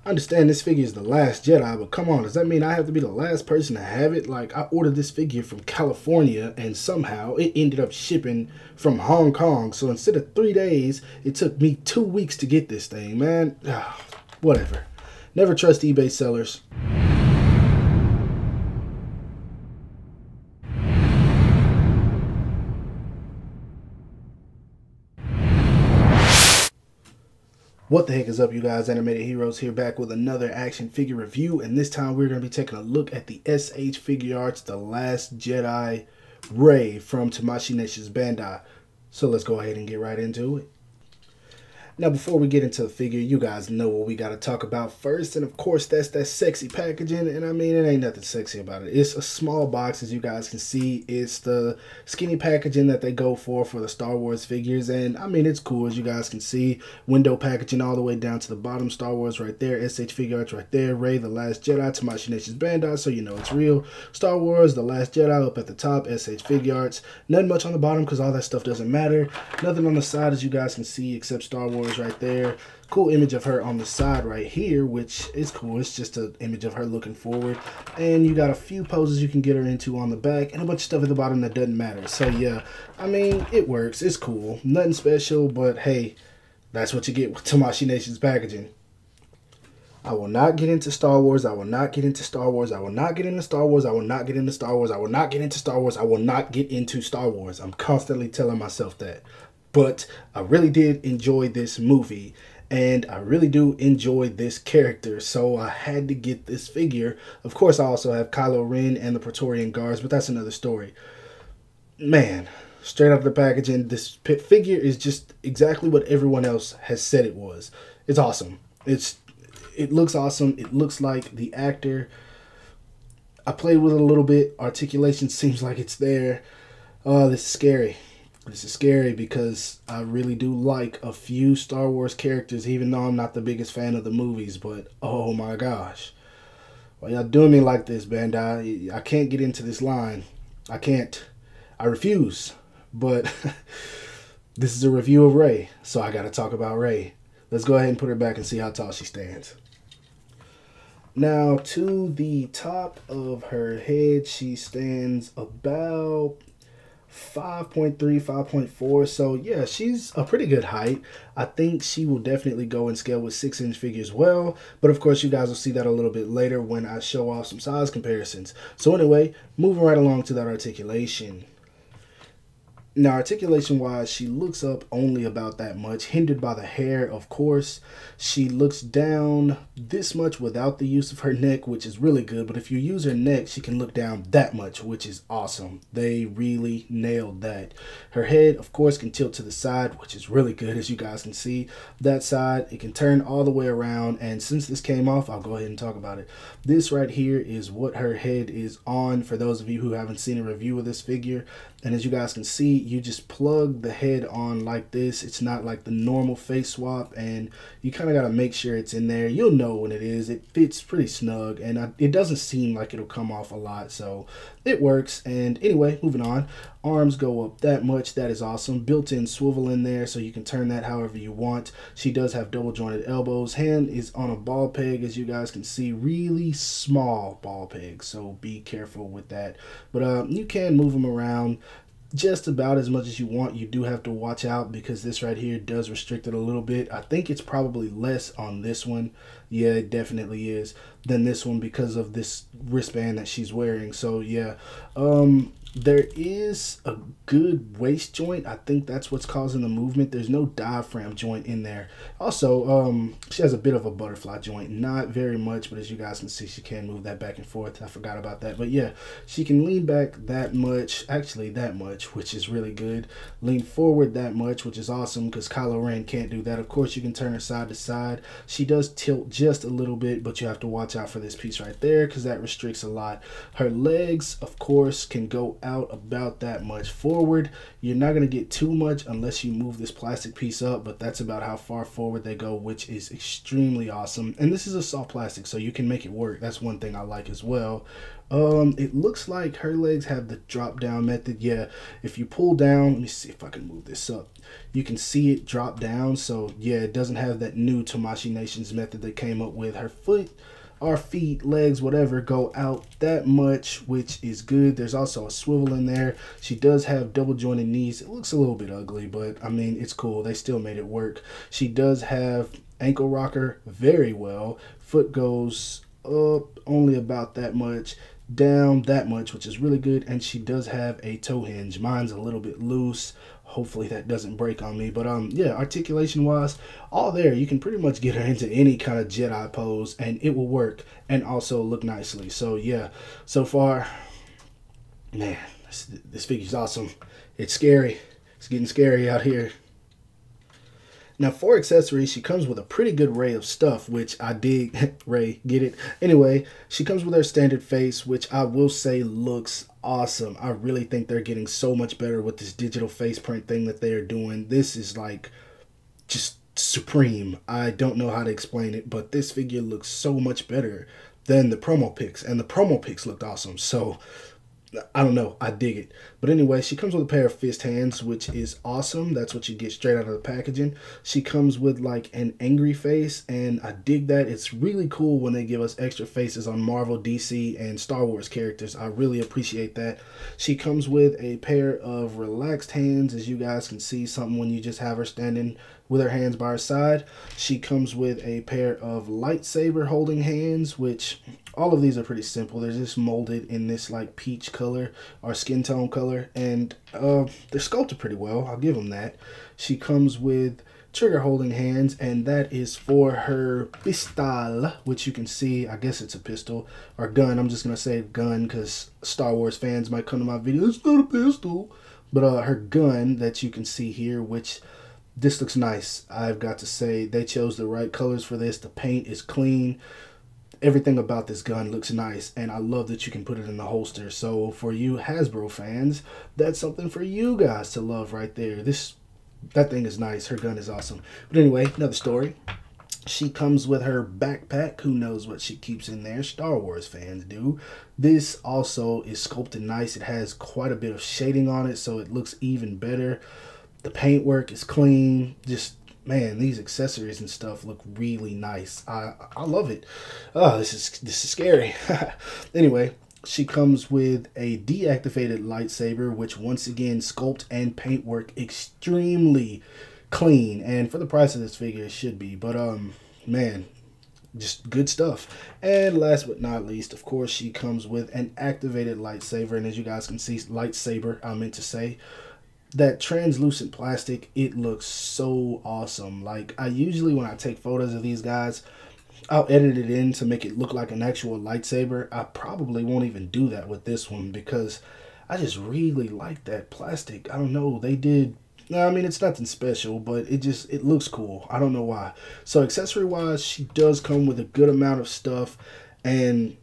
I understand this figure is the last Jedi, but come on, does that mean I have to be the last person to have it? Like, I ordered this figure from California, and somehow it ended up shipping from Hong Kong. So instead of 3 days, it took me 2 weeks to get this thing, man. Whatever. Never trust eBay sellers. What the heck is up, you guys? Animated Heroes here, back with another action figure review, and this time we're going to be taking a look at the SH Figuarts The Last Jedi Rey from Tamashii Nation's Bandai. So let's go ahead and get right into it. Now, before we get into the figure, you guys know what we got to talk about first. And of course, that's that sexy packaging. And I mean, it ain't nothing sexy about it. It's a small box, as you guys can see. It's the skinny packaging that they go for the Star Wars figures. And I mean, it's cool, as you guys can see. Window packaging all the way down to the bottom. Star Wars right there. SH Figuarts right there. Rey, The Last Jedi, Tamashii Nation's Bandai, so you know it's real. Star Wars, The Last Jedi up at the top. SH Figuarts. Nothing much on the bottom because all that stuff doesn't matter. Nothing on the side, as you guys can see, except Star Wars right there. Cool image of her on the side right here, which is cool. It's just an image of her looking forward, and you got a few poses you can get her into on the back and a bunch of stuff at the bottom that doesn't matter. So yeah, I mean, it works. It's cool. Nothing special, but hey, that's what you get with Tamashii Nation's packaging. I will not get into Star Wars. I will not get into Star Wars. I will not get into Star Wars. I will not get into Star Wars. I will not get into Star Wars. I will not get into Star Wars. I'm constantly telling myself that. But I really did enjoy this movie, and I really do enjoy this character, so I had to get this figure. Of course, I also have Kylo Ren and the Praetorian Guards, but that's another story. Man, straight out of the packaging, this figure is just exactly what everyone else has said it was. It's awesome. It looks awesome. It looks like the actor. I played with it a little bit. Articulation seems like it's there. Oh, this is scary. This is scary because I really do like a few Star Wars characters, even though I'm not the biggest fan of the movies. But, oh my gosh. Why y'all doing me like this, Bandai? I can't get into this line. I can't. I refuse. But this is a review of Rey, so I got to talk about Rey. Let's go ahead and put her back and see how tall she stands. Now, to the top of her head, she stands about 5.3, 5.4. So yeah, she's a pretty good height. I think she will definitely go in scale with 6-inch figures well, but of course you guys will see that a little bit later when I show off some size comparisons. So anyway, moving right along to that articulation. Now, articulation wise, she looks up only about that much, hindered by the hair, of course. She looks down this much without the use of her neck, which is really good. But if you use her neck, she can look down that much, which is awesome. They really nailed that. Her head, of course, can tilt to the side, which is really good, as you guys can see. That side, it can turn all the way around. And since this came off, I'll go ahead and talk about it. This right here is what her head is on, for those of you who haven't seen a review of this figure. And as you guys can see, you just plug the head on like this. It's not like the normal face swap, and you kind of got to make sure it's in there. You'll know when it is. It fits pretty snug, and it doesn't seem like it'll come off a lot, so it works. And anyway, moving on. Arms go up that much. That is awesome. Built-in swivel in there, so you can turn that however you want. She does have double jointed elbows. Hand is on a ball peg, as you guys can see. Really small ball peg, so be careful with that. But you can move them around just about as much as you want. You do have to watch out because this right here does restrict it a little bit. I think it's probably less on this one. Yeah, it definitely is, than this one because of this wristband that she's wearing. So yeah, there is a good waist joint. I think that's what's causing the movement. There's no diaphragm joint in there. Also, she has a bit of a butterfly joint. Not very much, but as you guys can see, she can move that back and forth. I forgot about that. But yeah, she can lean back that much. Actually, that much, which is really good. Lean forward that much, which is awesome because Kylo Ren can't do that. Of course, you can turn her side to side. She does tilt just a little bit, but you have to watch out for this piece right there because that restricts a lot. Her legs, of course, can go out about that much forward. You're not going to get too much unless you move this plastic piece up, but that's about how far forward they go, which is extremely awesome. And this is a soft plastic, so you can make it work. That's one thing I like as well. It looks like her legs have the drop down method. Yeah, if you pull down, let me see if I can move this up. You can see it drop down. So yeah, it doesn't have that new Tamashii Nations method they came up with. Her foot, our feet, legs, whatever, go out that much, which is good. There's also a swivel in there. She does have double jointed knees. It looks a little bit ugly, but I mean, it's cool. They still made it work. She does have ankle rocker very well. Foot goes up only about that much, down that much, which is really good. And she does have a toe hinge. Mine's a little bit loose. Hopefully that doesn't break on me. But yeah, articulation wise, all there. You can pretty much get her into any kind of Jedi pose and it will work and also look nicely. So yeah, so far, man, this figure's awesome. It's scary. It's getting scary out here. Now for accessories, she comes with a pretty good array of stuff, which I dig. Rey, get it? Anyway, she comes with her standard face, which I will say looks awesome. I really think they're getting so much better with this digital face print thing that they are doing. This is like just supreme. I don't know how to explain it, but this figure looks so much better than the promo pics, and the promo pics looked awesome. So I don't know, I dig it. But anyway, she comes with a pair of fist hands, which is awesome. That's what you get straight out of the packaging. She comes with like an angry face, and I dig that. It's really cool when they give us extra faces on Marvel, DC, and Star Wars characters. I really appreciate that. She comes with a pair of relaxed hands, as you guys can see, something when you just have her standing with her hands by her side. She comes with a pair of lightsaber holding hands, which all of these are pretty simple. They're just molded in this like peach color or skin tone color, and they're sculpted pretty well. I'll give them that. She comes with trigger holding hands, and that is for her pistol, which you can see, I guess it's a pistol or gun. I'm just gonna say gun because Star Wars fans might come to my video, it's not a pistol, but her gun that you can see here, which this looks nice. I've got to say they chose the right colors for this. The paint is clean. Everything about this gun looks nice, and I love that you can put it in the holster. So for you Hasbro fans, that's something for you guys to love right there. That thing is nice. Her gun is awesome. But anyway, another story. She comes with her backpack. Who knows what she keeps in there? Star Wars fans do. This also is sculpted nice. It has quite a bit of shading on it, so it looks even better. The paintwork is clean. Just, man, these accessories and stuff look really nice. I love it. Oh, this is scary. Anyway, she comes with a deactivated lightsaber, which once again, sculpt and paintwork extremely clean. And for the price of this figure, it should be. But man, just good stuff. And last but not least, of course, she comes with an activated lightsaber. And as you guys can see, lightsaber, I meant to say. That translucent plastic, it looks so awesome. Like, I usually, when I take photos of these guys, I'll edit it in to make it look like an actual lightsaber. I probably won't even do that with this one because I just really like that plastic. I don't know, they did, I mean, it's nothing special, but it looks cool. I don't know why. So accessory wise, she does come with a good amount of stuff, and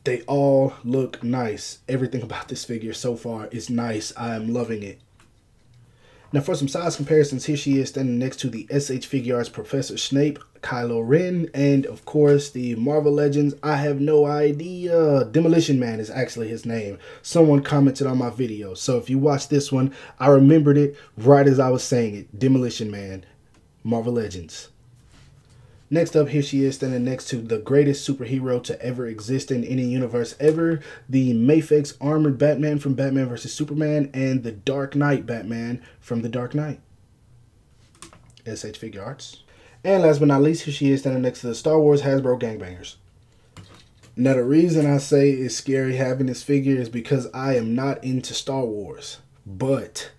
they all look nice. Everything about this figure so far is nice. I am loving it. Now for some size comparisons, here she is standing next to the SH Figuarts Professor Snape, Kylo Ren, and of course the Marvel Legends. I have no idea. Demolition Man is actually his name. Someone commented on my video. So if you watch this one, I remembered it right as I was saying it. Demolition Man, Marvel Legends. Next up, here she is standing next to the greatest superhero to ever exist in any universe ever, the Mafex Armored Batman from Batman vs. Superman, and the Dark Knight Batman from The Dark Knight. SH Figuarts. And last but not least, here she is standing next to the Star Wars Hasbro Gangbangers. Now the reason I say it's scary having this figure is because I am not into Star Wars, but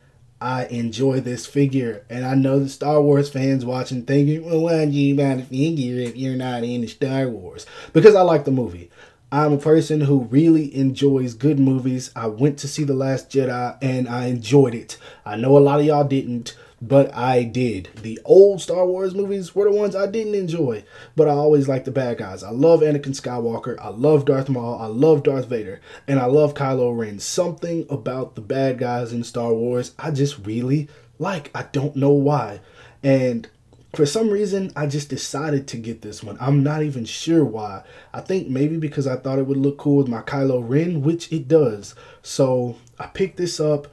I enjoy this figure, and I know the Star Wars fans watching thinking, well, why'd you buy the figure if you're not into Star Wars? Because I like the movie. I'm a person who really enjoys good movies. I went to see The Last Jedi, and I enjoyed it. I know a lot of y'all didn't. but I did. The old Star Wars movies were the ones I didn't enjoy, but I always liked the bad guys. I love Anakin Skywalker, I love Darth Maul, I love Darth Vader, and I love Kylo Ren. Something about the bad guys in Star Wars I just really like. I don't know why. And for some reason, I just decided to get this one. I'm not even sure why. I think maybe because I thought it would look cool with my Kylo Ren, which it does. So I picked this up.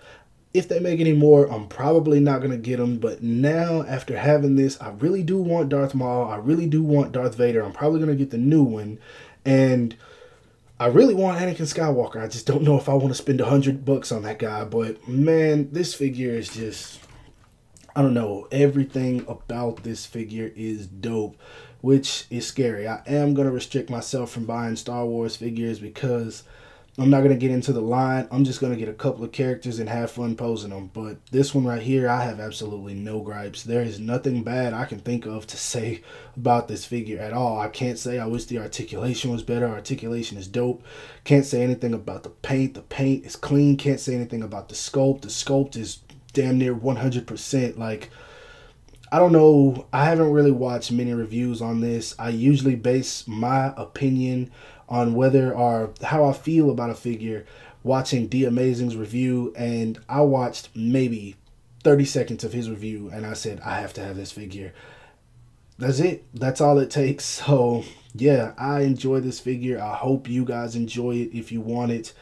If they make any more, I'm probably not going to get them. But now, after having this, I really do want Darth Maul. I really do want Darth Vader. I'm probably going to get the new one. And I really want Anakin Skywalker. I just don't know if I want to spend $100 on that guy. But man, this figure is just, I don't know. Everything about this figure is dope, which is scary. I am going to restrict myself from buying Star Wars figures because I'm not going to get into the line. I'm just going to get a couple of characters and have fun posing them. But this one right here, I have absolutely no gripes. There is nothing bad I can think of to say about this figure at all. I can't say I wish the articulation was better. Articulation is dope. Can't say anything about the paint. The paint is clean. Can't say anything about the sculpt. The sculpt is damn near 100%. Like, I don't know. I haven't really watched many reviews on this. I usually base my opinion on whether or how I feel about a figure watching D Amazing's review, and I watched maybe 30 seconds of his review and I said I have to have this figure. That's it. That's all it takes. So yeah, I enjoy this figure. I hope you guys enjoy it. If you want it,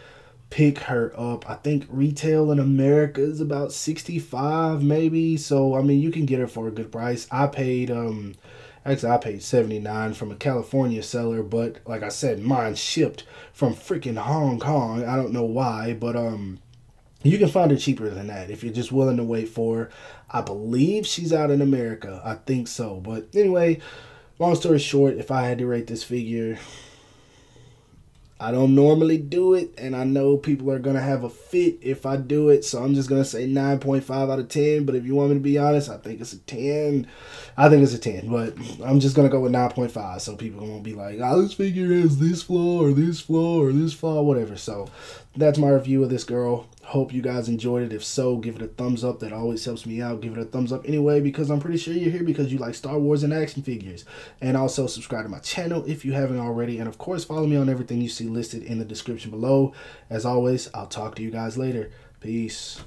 pick her up. I think retail in America is about $65 maybe. So I mean, you can get her for a good price. I paid Actually, I paid $79 from a California seller, but like I said, mine shipped from freaking Hong Kong. I don't know why, but you can find her cheaper than that if you're just willing to wait for her. I believe she's out in America. I think so. But anyway, long story short, if I had to rate this figure, I don't normally do it, and I know people are going to have a fit if I do it, so I'm just going to say 9.5 out of 10, but if you want me to be honest, I think it's a 10. I think it's a 10, but I'm just going to go with 9.5, so people won't be like, oh, this figure has this flaw, or this flaw, or this flaw, whatever. So that's my review of this girl. Hope you guys enjoyed it. If so, give it a thumbs up. That always helps me out. Give it a thumbs up anyway, because I'm pretty sure you're here because you like Star Wars and action figures. And also subscribe to my channel if you haven't already. And of course, follow me on everything you see listed in the description below. As always, I'll talk to you guys later. Peace.